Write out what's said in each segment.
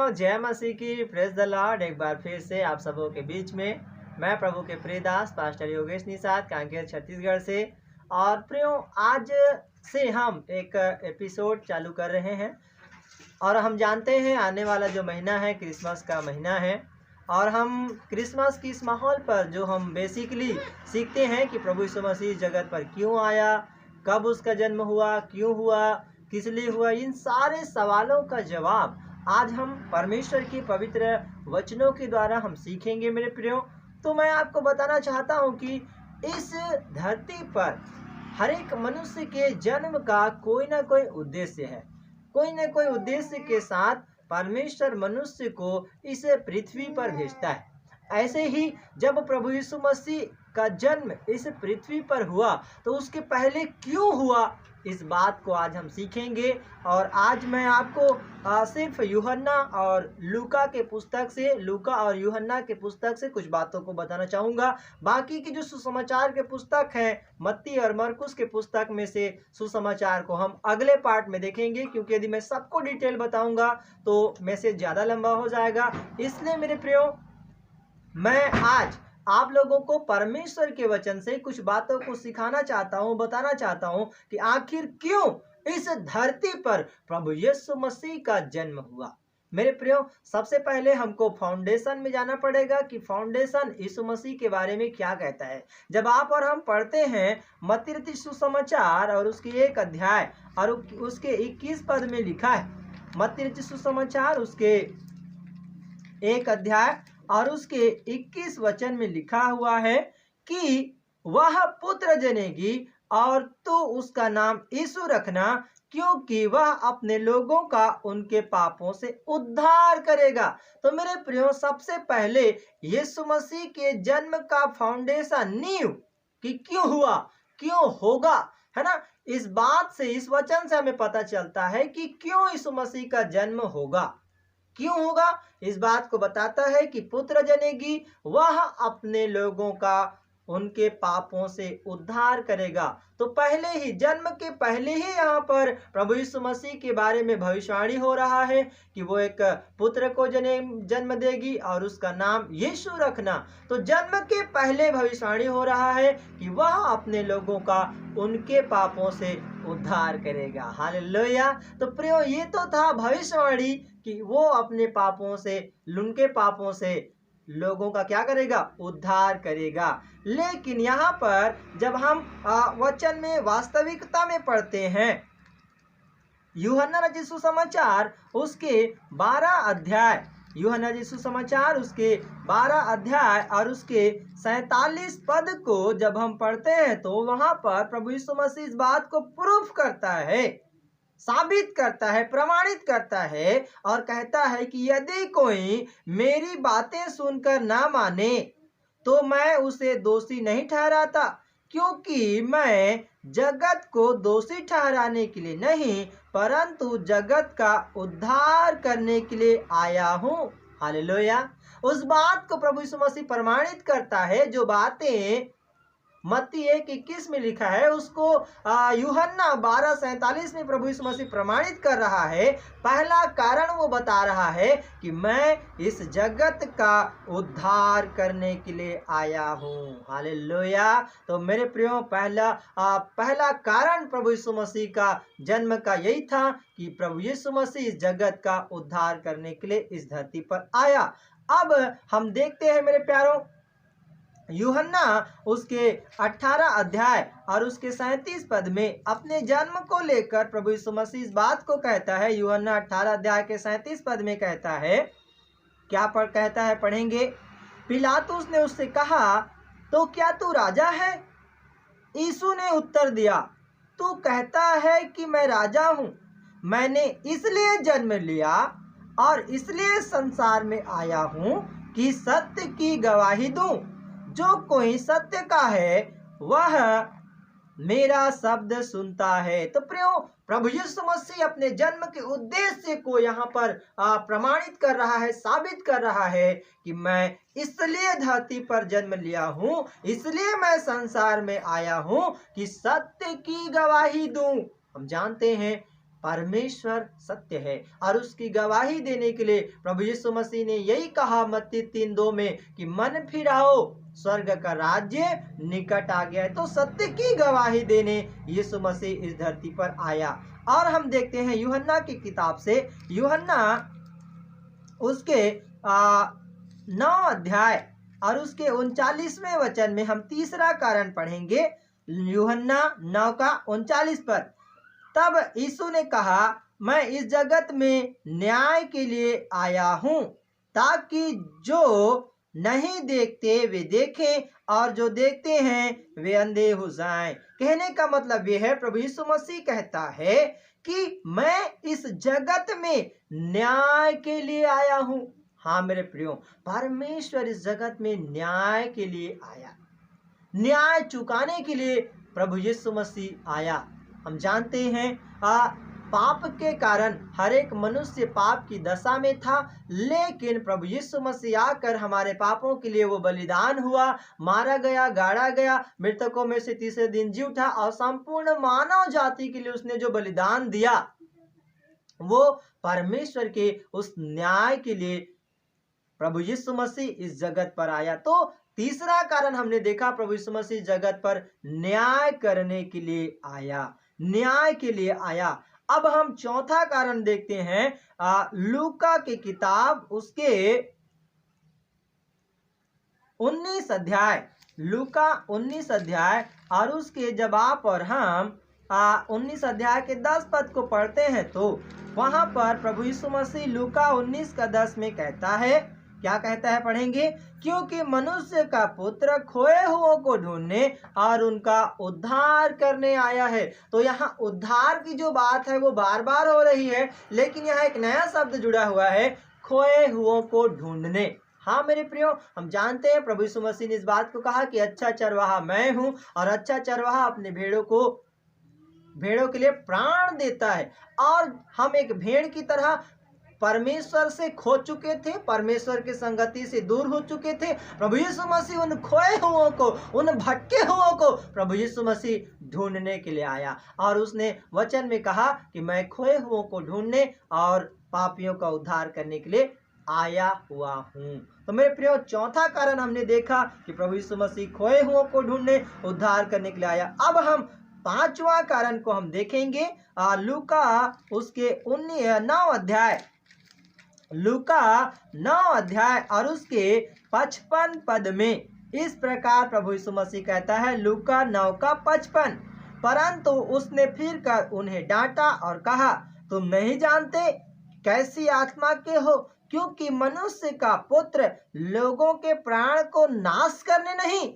प्रियो, जय मसीह की, प्रेज द लॉर्ड। एक बार फिर से आप सबों के बीच में मैं प्रभु के प्रियदास पास्टर योगेश निषाद कांकेर छत्तीसगढ़ से। और प्रियो, आज से हम एक एपिसोड चालू कर रहे हैं और हम जानते हैं आने वाला जो महीना है क्रिसमस का महीना है। और हम क्रिसमस की इस माहौल पर जो हम बेसिकली सीखते हैं कि प्रभु यीशु मसीह जगत पर क्यों आया, कब उसका जन्म हुआ, क्यों हुआ, किस लिए हुआ, इन सारे सवालों का जवाब आज हम परमेश्वर की पवित्र वचनों के द्वारा हम सीखेंगे मेरे प्रियो। तो मैं आपको बताना चाहता हूं कि इस धरती पर हर एक मनुष्य के जन्म का कोई ना कोई उद्देश्य है। कोई ना कोई उद्देश्य के साथ परमेश्वर मनुष्य को इस पृथ्वी पर भेजता है। ऐसे ही जब प्रभु यीशु मसीह का जन्म इस पृथ्वी पर हुआ तो उसके पहले क्यों हुआ, इस बात को आज हम सीखेंगे। और आज मैं आपको सिर्फ यूहन्ना और लूका के पुस्तक से, लूका और यूहन्ना के पुस्तक से कुछ बातों को बताना चाहूँगा। बाकी की जो सुसमाचार के पुस्तक हैं, मत्ती और मरकुस के पुस्तक में से सुसमाचार को हम अगले पार्ट में देखेंगे, क्योंकि यदि मैं सबको डिटेल बताऊँगा तो मैसेज ज़्यादा लंबा हो जाएगा। इसलिए मेरे प्रियो, मैं आज आप लोगों को परमेश्वर के वचन से कुछ बातों को सिखाना चाहता हूं, बताना चाहता हूं कि आखिर क्यों इस धरती पर प्रभु यीशु मसीह का जन्म हुआ। मेरे प्रियो, सबसे पहले हमको फाउंडेशन में जाना पड़ेगा कि फाउंडेशन यीशु मसीह के बारे में क्या कहता है। जब आप और हम पढ़ते हैं मत्ती रचित सुसमाचार और उसकी 1 अध्याय और उसके 21 पद में लिखा है, मत्ती रचित सुसमाचार उसके 1 अध्याय और उसके 21 वचन में लिखा हुआ है कि वह पुत्र जनेगी और तू उसका नाम यीशु रखना, क्योंकि वह अपने लोगों का उनके पापों से उद्धार करेगा। तो मेरे प्रियो, सबसे पहले यीशु मसीह के जन्म का फाउंडेशन, नींव कि क्यों हुआ, क्यों होगा, है ना। इस बात से, इस वचन से हमें पता चलता है कि क्यों यीशु मसीह का जन्म होगा, क्यों होगा। इस बात को बताता है कि पुत्र जनेगी, वह अपने लोगों का उनके पापों से उद्धार करेगा। तो पहले ही, जन्म के पहले ही यहाँ पर प्रभु यीशु मसीह के बारे में भविष्यवाणी हो रहा है कि वो एक पुत्र को जन्म देगी और उसका नाम यीशु रखना। तो जन्म के पहले भविष्यवाणी हो रहा है कि वह अपने लोगों का उनके पापों से उद्धार करेगा। हालेलुया। तो प्रियो, ये तो था भविष्यवाणी कि वो अपने पापों से, उनके पापों से लोगों का क्या करेगा, उद्धार करेगा। लेकिन यहाँ पर जब हम वचन में वास्तविकता में पढ़ते हैं, यूहन्ना रचित सुसमाचार उसके 12 अध्याय, यूहन्ना रचित सुसमाचार उसके 12 अध्याय और उसके 47 पद को जब हम पढ़ते हैं तो वहां पर प्रभु यीशु मसीह इस बात को प्रूफ करता है, साबित करता है, प्रमाणित करता है और कहता है कि यदि कोई मेरी बातें सुनकर ना माने तो मैं उसे दोषी नहीं ठहराता, क्योंकि मैं जगत को दोषी ठहराने के लिए नहीं परंतु जगत का उद्धार करने के लिए आया हूँ। हालेलुया। उस बात को प्रभु यीशु मसीह प्रमाणित करता है, जो बातें मत्ती 1:21 में लिखा है उसको यूहन्ना 12:47 में प्रभु यीशु मसीह प्रमाणित कर रहा है। पहला कारण वो बता रहा है कि मैं इस जगत का उद्धार करने के लिए आया हूँ। हालेलुया। तो मेरे प्रियो, पहला कारण प्रभु यीशु मसीह का जन्म का यही था कि प्रभु यीशु मसीह इस जगत का उद्धार करने के लिए इस धरती पर आया। अब हम देखते हैं मेरे प्यारों, यूहन्ना उसके 18 अध्याय और उसके 37 पद में अपने जन्म को लेकर प्रभु यीशु मसीह इस बात को कहता है। यूहन्ना 18 अध्याय के 37 पद में कहता है, क्या कहता है, पढ़ेंगे। पिलातुस ने उससे कहा, तो क्या तू राजा है? यीशु ने उत्तर दिया, तू कहता है कि मैं राजा हूँ। मैंने इसलिए जन्म लिया और इसलिए संसार में आया हूँ कि सत्य की गवाही दूं। जो कोई सत्य का है वह मेरा शब्द सुनता है। तो प्रियो, प्रभु यीशु मसीह अपने जन्म के उद्देश्य को यहाँ पर प्रमाणित कर रहा है, साबित कर रहा है कि मैं इसलिए धरती पर जन्म लिया हूँ, इसलिए मैं संसार में आया हूँ कि सत्य की गवाही दूं। हम जानते हैं परमेश्वर सत्य है और उसकी गवाही देने के लिए प्रभु यीशु मसीह ने यही कहा मत्ती 3:2 में कि मन फिराओ, स्वर्ग का राज्य निकट आ गया है। तो सत्य की गवाही देने यीशु मसीह इस धरती पर आया। और हम देखते हैं यूहन्ना की किताब से, यूहन्ना उसके 9 अध्याय और उसके 39वें वचन में हम तीसरा कारण पढ़ेंगे। यूहन्ना 9 का 39 पर, तब यीशु ने कहा, मैं इस जगत में न्याय के लिए आया हूँ, ताकि जो नहीं देखते वे देखें और जो देखते हैं वे अंधे हो जाएं। कहने का मतलब यह है, प्रभु यीशु मसीह कहता है कि मैं इस जगत में न्याय के लिए आया हूँ। हाँ मेरे प्रियो, परमेश्वर इस जगत में न्याय के लिए आया, न्याय चुकाने के लिए प्रभु यीशु मसीह आया। हम जानते हैं पाप के कारण हर एक मनुष्य पाप की दशा में था, लेकिन प्रभु यीशु मसीह आकर हमारे पापों के लिए वो बलिदान हुआ, मारा गया, गाड़ा गया, मृतकों में से तीसरे दिन जी उठा और संपूर्ण मानव जाति के लिए उसने जो बलिदान दिया वो परमेश्वर के उस न्याय के लिए प्रभु यीशु मसीह इस जगत पर आया। तो तीसरा कारण हमने देखा, प्रभु यीशु मसीह जगत पर न्याय करने के लिए आया, न्याय के लिए आया। अब हम चौथा कारण देखते हैं लूका की किताब उसके 19 अध्याय, लूका 19 अध्याय और उसके जब आप और हम 19 अध्याय के 10 पद को पढ़ते हैं तो वहां पर प्रभु यीशु मसीह लूका 19 का 10 में कहता है, क्या कहता है पढ़ेंगे, क्योंकि मनुष्य का पुत्र खोए हुओं को ढूंढने और उनका उद्धार करने आया है। तो यहाँ उद्धार की जो बात है वो बार बार हो रही है, लेकिन यहाँ एक नया शब्द जुड़ा हुआ है, खोए हुओं को ढूंढने। हाँ मेरे प्रियो, हम जानते हैं प्रभु यीशु मसीह ने इस बात को कहा कि अच्छा चरवाहा मैं हूँ और अच्छा चरवाहा अपने भेड़ों के लिए प्राण देता है। और हम एक भेड़ की तरह परमेश्वर से खो चुके थे, परमेश्वर की संगति से दूर हो चुके थे। प्रभु यीशु मसीह उन खोए हुओं को, उन भटके हुओं को प्रभु यीशु मसीह ढूंढने के लिए आया और उसने वचन में कहा कि मैं खोए हुओं को ढूंढने और पापियों का उद्धार करने के लिए आया हुआ हूँ। तो मेरे प्रियो, चौथा कारण हमने देखा कि प्रभु यीशु मसीह खोए हुओं को ढूंढने, उद्धार करने के लिए आया। अब हम पांचवा कारण को हम देखेंगे लूका उसके 9 अध्याय, लूका 9 अध्याय और उसके 55 पद में इस प्रकार प्रभु यीशु मसीह कहता है, लूका 9 का 55, परंतु उसने फिर कर उन्हें डांटा और कहा, तुम नहीं जानते कैसी आत्मा के हो, क्योंकि मनुष्य का पुत्र लोगों के प्राण को नाश करने नहीं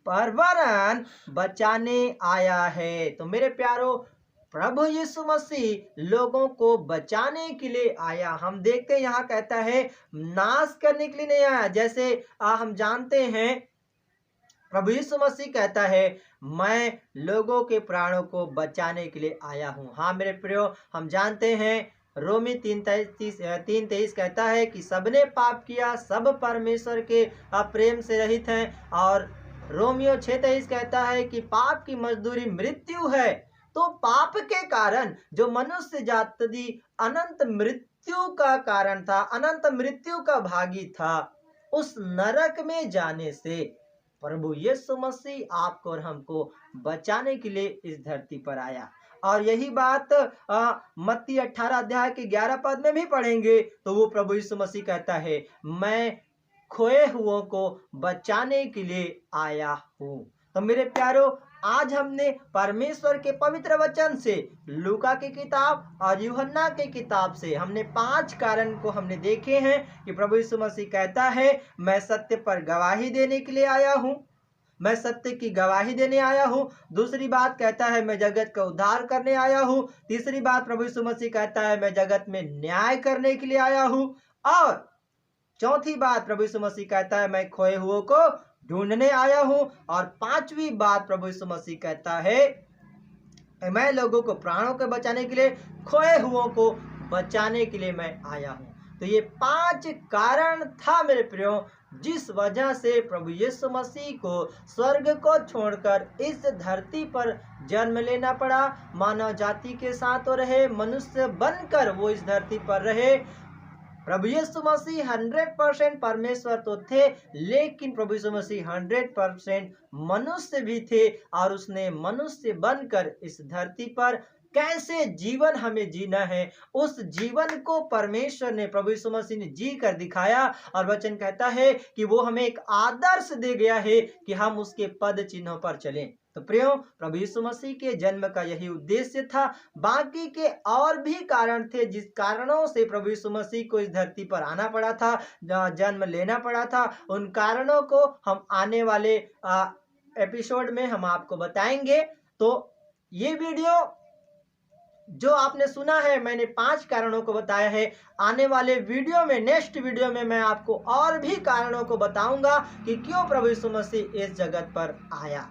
पर वरन बचाने आया है। तो मेरे प्यारो, प्रभु यीशु मसीह लोगों को बचाने के लिए आया। हम देखते हैं यहाँ कहता है नाश करने के लिए नहीं आया। जैसे हम जानते हैं प्रभु यीशु मसीह कहता है मैं लोगों के प्राणों को बचाने के लिए आया हूँ। हाँ मेरे प्रियो, हम जानते हैं रोमी 3:23 कहता है कि सबने पाप किया, सब परमेश्वर के प्रेम से रहित हैं। और रोमियो 6:23 कहता है कि पाप की मजदूरी मृत्यु है। तो पाप के कारण जो मनुष्य जाति अनंत मृत्यु का कारण था, अनंत मृत्यु का भागी था, उस नरक में जाने से प्रभु यीशु मसीह आपको और हमको बचाने के लिए इस धरती पर आया। और यही बात मत्ती 18 अध्याय के 11 पद में भी पढ़ेंगे तो वो प्रभु यीशु मसीह कहता है मैं खोए हुओं को बचाने के लिए आया हूँ। तो मेरे प्यारो, आज हमने परमेश्वर के पवित्र वचन से, लूका की किताब और यूहन्ना की किताब से हमने 5 कारण को हमने देखे हैं कि प्रभु यीशु मसीह कहता है मैं सत्य पर गवाही देने के लिए आया हूँ, मैं सत्य की गवाही देने आया हूँ। दूसरी बात कहता है मैं जगत का उद्धार करने आया हूँ। तीसरी बात प्रभु यीशु मसीह कहता है मैं जगत में न्याय करने के लिए आया हूँ। और चौथी बात प्रभु यीशु मसीह कहता है मैं खोए हुओं को ढूंढने आया हूँ। और पांचवी बात प्रभु यीशु मसीह कहता है मैं लोगों को प्राणों को बचाने के लिए, खोए हुओं को बचाने के लिए मैं आया हूँ। तो ये 5 कारण था मेरे प्रियो जिस वजह से प्रभु यीशु मसीह को स्वर्ग को छोड़कर इस धरती पर जन्म लेना पड़ा, मानव जाति के साथ तो रहे, मनुष्य बनकर वो इस धरती पर रहे। प्रभु यीशु मसीह 100% परमेश्वर तो थे, लेकिन प्रभु यीशु मसीह 100% मनुष्य भी थे, और उसने मनुष्य बनकर इस धरती पर कैसे जीवन हमें जीना है, उस जीवन को परमेश्वर ने, प्रभु यीशु मसीह ने जी कर दिखाया। और वचन कहता है कि वो हमें एक आदर्श दे गया है कि हम उसके पद चिन्हों पर चलें। तो प्रियो, प्रभु यीशु मसीह के जन्म का यही उद्देश्य था। बाकी के और भी कारण थे जिस कारणों से प्रभु यीशु मसीह को इस धरती पर आना पड़ा था, जन्म लेना पड़ा था। उन कारणों को हम आने वाले एपिसोड में हम आपको बताएंगे। तो ये वीडियो जो आपने सुना है, मैंने 5 कारणों को बताया है। आने वाले वीडियो में, नेक्स्ट वीडियो में मैं आपको और भी कारणों को बताऊंगा कि क्यों प्रभु यीशु मसीह इस जगत पर आया।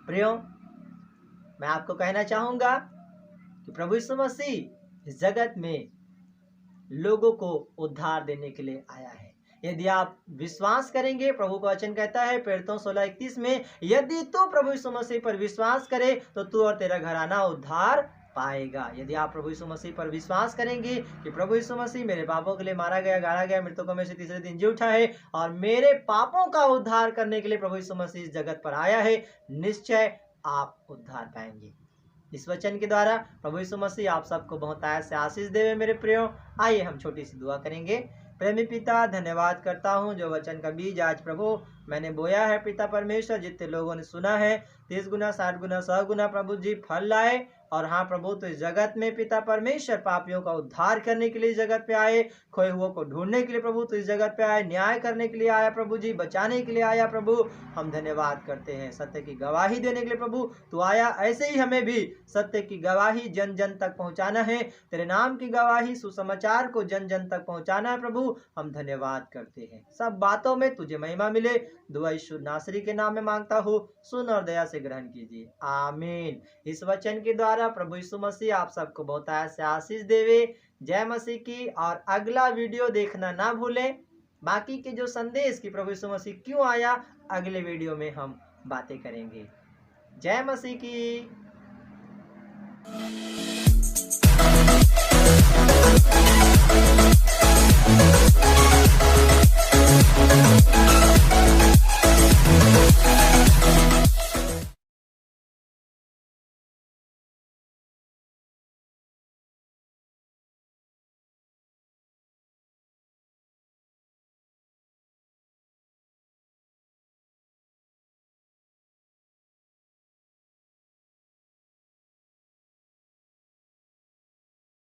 प्रियो, मैं आपको कहना चाहूंगा कि प्रभु यीशु मसीह इस जगत में लोगों को उद्धार देने के लिए आया है। यदि आप विश्वास करेंगे, प्रभु का वचन कहता है प्रेरितों 16:31 में, यदि तू प्रभु यीशु मसीह पर विश्वास करे तो तू और तेरा घराना उद्धार पाएगा। यदि आप प्रभु यीशु मसीह पर विश्वास करेंगे कि प्रभु यीशु मसीह मेरे पापों के लिए मारा गया, गाड़ा गया, मृतकों में से तीसरे दिन जी उठा है, और मेरे पापों का उद्धार करने के लिए प्रभु यीशु मसीह इस जगत पर आया है, निश्चय आप उद्धार पाएंगे। इस वचन के द्वारा प्रभु यीशु मसीह आप सबको बहुत आयत से आशीष देवे। मेरे प्रियो, आइए हम छोटी सी दुआ करेंगे। प्रेमी पिता, धन्यवाद करता हूँ जो वचन का बीज आज प्रभु मैंने बोया है। पिता परमेश्वर, जितने लोगों ने सुना है 30 गुना, 60 गुना, 100 गुना प्रभु जी फल लाए। और हाँ प्रभु, तो इस जगत में पिता परमेश्वर पापियों का उद्धार करने के लिए इस जगत पे आए, खोए हुओं को ढूंढने के लिए प्रभु तो इस जगत पे आए, न्याय करने के लिए आया प्रभु जी, बचाने के लिए आया प्रभु। हम धन्यवाद करते हैं। सत्य की गवाही देने के लिए प्रभु तू आया, ऐसे ही हमें भी सत्य की गवाही जन जन तक पहुंचाना है। तेरे नाम की गवाही, सुसमाचार को जन जन तक पहुंचाना है प्रभु। हम धन्यवाद करते हैं। सब बातों में तुझे महिमा मिले। दुआ यीशु नासरी के नाम में मांगता हूँ, सुन और दया से ग्रहण कीजिए, आमीन। इस वचन के द्वारा प्रभु यीशु मसीह आप सबको बहुत से आशीष देवे। जय मसीह की। और अगला वीडियो देखना ना भूलें। बाकी के जो संदेश कि प्रभु यीशु मसीह क्यों आया, अगले वीडियो में हम बातें करेंगे। जय मसीह की।